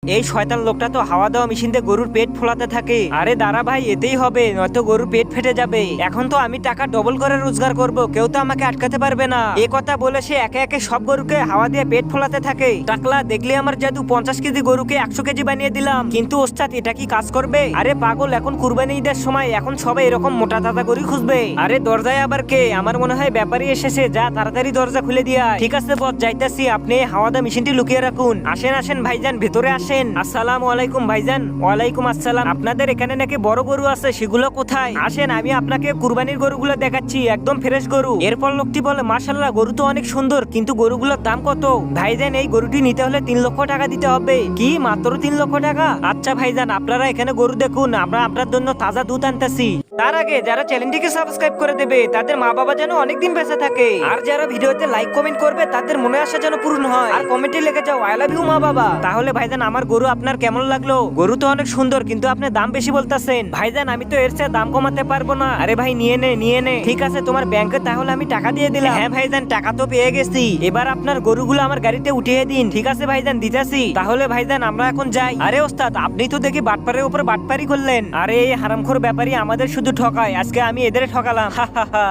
এই শয়তান লোকটা তো হাওয়া দেওয়া মেশিন দিয়ে গরুর পেট ফোলাতে থাকে। আরে দাঁড়া ভাই, এতেই হবে, নয়তো গরুর পেট ফেটে যাবে। এখন তো আমি টাকা ডবল করে রোজগার করব, কেউ তো আমাকে আটকাতে পারবে না। এ কথা বলে সে একে একে সব গরুকে হাওয়া দিয়ে পেট ফোলাতে থাকে। টাকলা, দেখলে আমার জাদু, 50 কেজি গরুকে 100 কেজি বানিয়ে দিলাম। কিন্তু ওস্তাদ, এটা কি কাজ করবে? আরে পাগল, এখন কুরবানি ঈদের সময়, এখন সবাই এরকম মোটা তাজা গরু খুঁজবে। আরে দরজায় আবার কে? আমার মনে হয় ব্যাপারী এসেছে, যা তাড়াতাড়ি দরজা খুলে দিয়া। ঠিক আছে বস, যাইতাছি, আপনি হাওয়া দেওয়া মেশিনটি লুকিয়ে রাখুন। আসেন আসেন ভাইজান, ভেতরে আসেন। আসসালামু আলাইকুম ভাইজান। ওয়ালাইকুম আসসালাম। আপনাদের এখানে নাকি বড় গরু আছে, সেগুলো কোথায়? আসেন, আমি আপনাকে কুরবানির গরুগুলো দেখাচ্ছি, একদম ফ্রেশ গরু। এরপর লোকটি বলে, মাশাআল্লাহ, গরু তো অনেক সুন্দর, কিন্তু গরুগুলোর দাম কত? ভাইজান, এই গরুটি নিতে হলে 3 লক্ষ টাকা দিতে হবে। কি, মাত্র 3 লক্ষ টাকা? আচ্ছা ভাইজান, আপনারা এখানে গরু দেখুন, আমরা আপনার জন্য তাজা দুধ আনতেছি। তার আগে যারা চ্যানেলটিকে সাবস্ক্রাইব করে দেবে, তাদের মা বাবা যেন অনেকদিন বেঁচে থাকে। আর যারা ভিডিওতে লাইক কমেন্ট করবে, তাদের মনে আশা যেন পূর্ণ হয়। আর কমেন্টে লিখে যাও, আই লাভ ইউ মা বাবা। তাহলে ভাইজান, আমার গরু আপনার কেমন লাগলো? গরু তো অনেক সুন্দর, কিন্তু আপনি দাম বেশি বলতেছেন। ভাইজান, আমি তো এর চেয়ে দাম কমাতে পারবো না। আরে ভাই, নিয়ে নে নিয়ে নে। ঠিক আছে, তোমার ব্যাংকে তাহলে আমি টাকা দিয়ে দিলাম। হ্যাঁ ভাইজান, টাকা তো পেয়ে গেছি। এবার আপনার গরুগুলো আমার গাড়িতে উঠিয়ে দিন। ঠিক আছে ভাইজান, দিতেছি। তাহলে ভাইজান, আমরা এখন যাই। আরে ওস্তাদ, আপনি তো দেখি বাটপারের উপর বাটপারি করলেন। আরে এই হারামখোর ব্যাপারী আমাদের শুধু ঠকায়, আজকে আমি এদের ঠকালাম। হা হা হা।